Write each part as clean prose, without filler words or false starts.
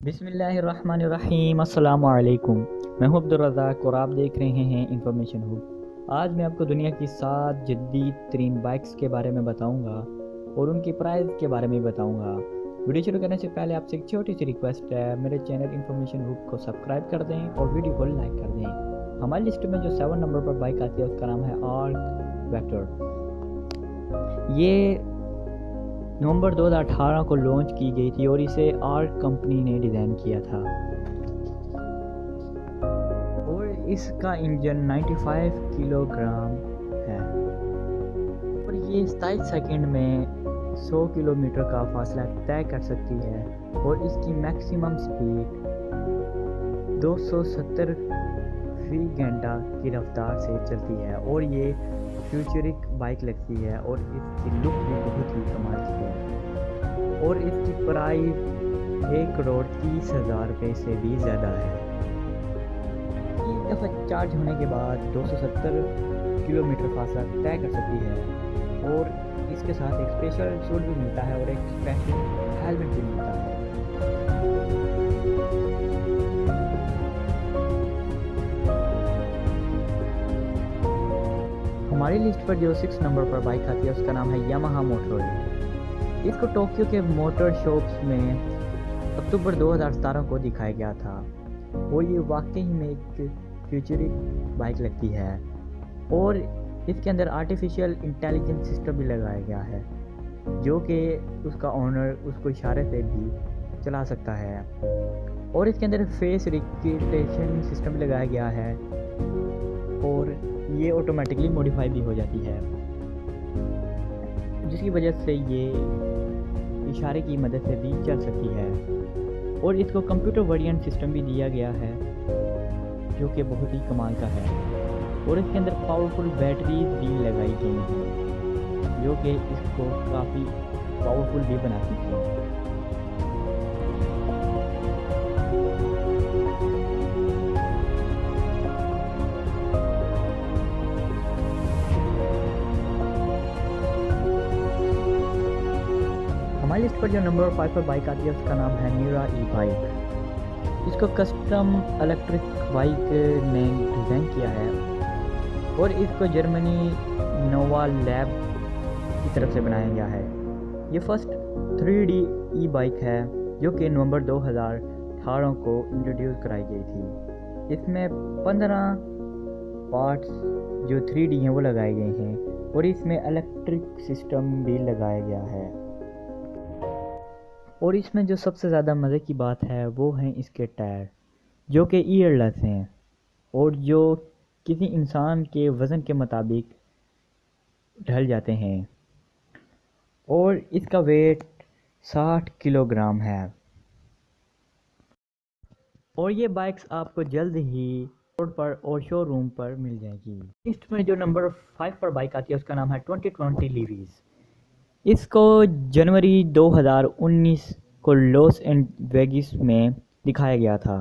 बिस्मिल्लाहिर्रहमानिर्रहीम अस्सलामु अलैकुम। मैं हूं अब्दुल रज़ाक और आप देख रहे हैं इंफॉर्मेशन हब। आज मैं आपको दुनिया की 7 जदीद तरीन बाइक्स के बारे में बताऊंगा और उनकी प्राइस के बारे में बताऊंगा। वीडियो शुरू करने से पहले आपसे एक छोटी सी रिक्वेस्ट है, मेरे चैनल इंफॉर्मेशन हब को सब्सक्राइब कर दें और वीडियो को लाइक कर दें। हमारी लिस्ट में जो 7 नंबर पर बाइक आती है उसका नाम है आर्क वेक्टर। ये नवंबर 2018 को लॉन्च की गई थी और इसे आर्क कंपनी ने डिज़ाइन किया था और इसका इंजन 95 किलोग्राम है और ये 27 सेकंड में 100 किलोमीटर का फासला तय कर सकती है और इसकी मैक्सिमम स्पीड 270 फी घंटा की रफ्तार से चलती है और ये फ्यूचरिक बाइक लगती है और इसकी लुक भी बहुत ही कमाल की है और इसकी प्राइस 1,30,000 रुपये से भी ज़्यादा है। एक दफ़ा चार्ज होने के बाद 270 किलोमीटर फासला तय कर सकती है और इसके साथ एक स्पेशल सूट भी मिलता है और एक स्पेशल हेलमेट भी मिलता है। हमारी लिस्ट पर जो 6 नंबर पर बाइक आती है उसका नाम है यामाहा मोटर। इसको टोक्यो के मोटर शॉप्स में अक्टूबर 2017 को दिखाया गया था और ये वाकई में एक फ्यूचरिक बाइक लगती है और इसके अंदर आर्टिफिशियल इंटेलिजेंस सिस्टम भी लगाया गया है जो कि उसका ओनर उसको इशारे से भी चला सकता है और इसके अंदर फेस रिकग्निशन सिस्टम भी लगाया गया है और ये ऑटोमेटिकली मॉडिफाई भी हो जाती है जिसकी वजह से ये इशारे की मदद से भी चल सकती है और इसको कंप्यूटर वेरिएंट सिस्टम भी दिया गया है जो कि बहुत ही कमाल का है और इसके अंदर पावरफुल बैटरीज भी लगाई गई हैं जो कि इसको काफ़ी पावरफुल भी बनाती है। हमारी लिस्ट पर जो नंबर 5 पर बाइक आती है उसका नाम है मीरा ई बाइक। इसको कस्टम इलेक्ट्रिक बाइक ने डिज़ाइन किया है और इसको जर्मनी नोवा लैब की तरफ से बनाया गया है। ये फर्स्ट 3D ई बाइक है जो कि नवंबर 2018 को इंट्रोड्यूस कराई गई थी। इसमें 15 पार्ट्स जो 3D हैं वो लगाए गए हैं और इसमें इलेक्ट्रिक सिस्टम भी लगाया गया है और इसमें जो सबसे ज़्यादा मज़े की बात है वो हैं इसके टायर जो कि ईयरलेस हैं और जो किसी इंसान के वज़न के मुताबिक ढल जाते हैं और इसका वेट 60 किलोग्राम है और ये बाइक्स आपको जल्द ही रोड पर और शोरूम पर मिल जाएगी। लिस्ट में जो नंबर 5 पर बाइक आती है उसका नाम है 2020 लीवीज़। इसको जनवरी 2019 को लॉस एंड वेगिस में दिखाया गया था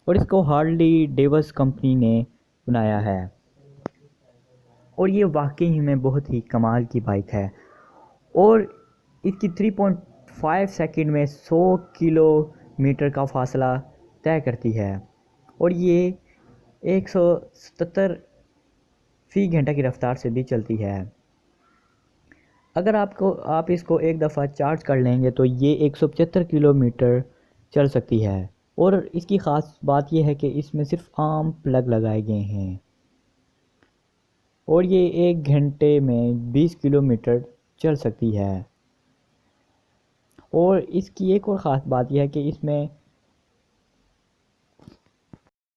और इसको हार्ली डेविसन कंपनी ने बनाया है और ये वाकई में बहुत ही कमाल की बाइक है और इसकी 3.5 सेकंड में 100 किलोमीटर का फासला तय करती है और ये 177 फी घंटा की रफ्तार से भी चलती है। अगर आप इसको एक दफ़ा चार्ज कर लेंगे तो ये 175 किलोमीटर चल सकती है और इसकी ख़ास बात यह है कि इसमें सिर्फ आम प्लग लगाए गए हैं और ये 1 घंटे में 20 किलोमीटर चल सकती है और इसकी एक और ख़ास बात यह है कि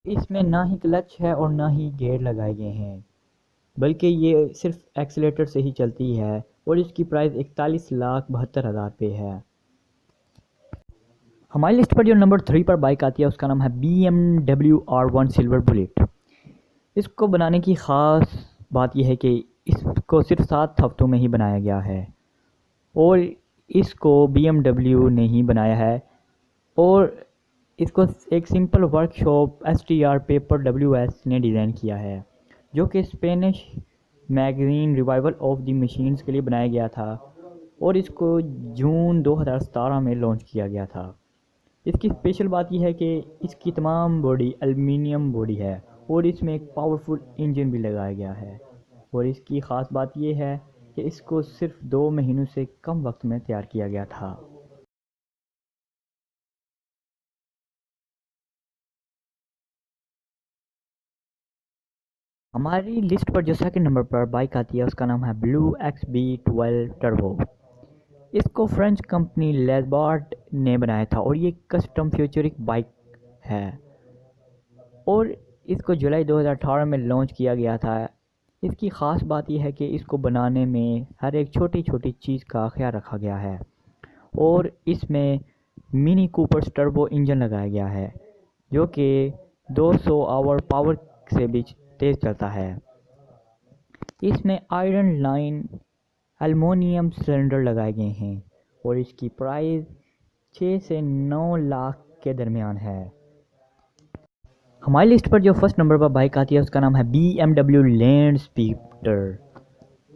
इसमें ना ही क्लच है और ना ही गियर लगाए गए हैं बल्कि ये सिर्फ एक्सीलेटर से ही चलती है और इसकी प्राइस 41,72,000 रुपये है। हमारी लिस्ट पर जो नंबर 3 पर बाइक आती है उसका नाम है BMW R1 सिल्वर बुलेट। इसको बनाने की ख़ास बात यह है कि इसको सिर्फ 7 हफ्तों में ही बनाया गया है और इसको BMW ने ही बनाया है और इसको एक simple workshop STR paper WS ने डिज़ाइन किया है जो कि Spanish magazine revival of the machines के लिए बनाया गया था और इसको जून 2017 में लॉन्च किया गया था। इसकी स्पेशल बात यह है कि इसकी तमाम बॉडी एल्युमिनियम बॉडी है और इसमें एक पावरफुल इंजन भी लगाया गया है। और इसकी ख़ास बात यह है कि इसको सिर्फ 2 महीनों से कम वक्त में तैयार किया गया था। हमारी लिस्ट पर जो सेकंड नंबर पर बाइक आती है उसका नाम है ब्लू XB12 टर्बो। इसको फ्रेंच कंपनी लेजबार्ड ने बनाया था और ये कस्टम फ्यूचरिक बाइक है और इसको जुलाई 2018 में लॉन्च किया गया था। इसकी ख़ास बात यह है कि इसको बनाने में हर एक छोटी छोटी चीज़ का ख्याल रखा गया है और इसमें मिनी कूपर टर्बो इंजन लगाया गया है जो कि 200 आवर पावर से भी तेज़ चलता है। इसमें आयरन लाइन एल्युमिनियम सिलेंडर लगाए गए हैं और इसकी प्राइस 6 से 9 लाख के दरमियान है। हमारी लिस्ट पर जो फर्स्ट नंबर पर बाइक आती है उसका नाम है BMW लैंड स्पीडर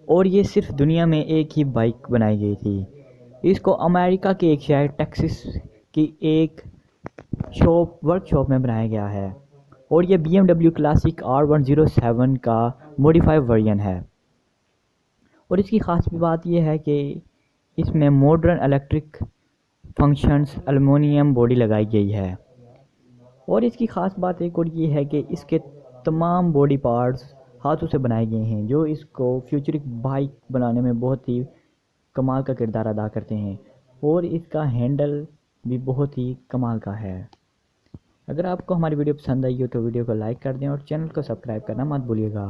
और ये सिर्फ दुनिया में एक ही बाइक बनाई गई थी। इसको अमेरिका के एक शहर टेक्सास की एक वर्कशॉप में बनाया गया है और ये BMW क्लासिक R107 का मॉडिफाइड वर्जन है। और इसकी ख़ास बात यह है कि इसमें modern electric functions aluminium body लगाई गई है और इसकी ख़ास बात एक और ये है कि इसके तमाम बॉडी पार्ट्स हाथों से बनाए गए हैं जो इसको फ्यूचरिक बाइक बनाने में बहुत ही कमाल का किरदार अदा करते हैं और इसका हैंडल भी बहुत ही कमाल का है। अगर आपको हमारी वीडियो पसंद आई हो तो वीडियो को लाइक कर दें और चैनल को सब्सक्राइब करना मत भूलिएगा।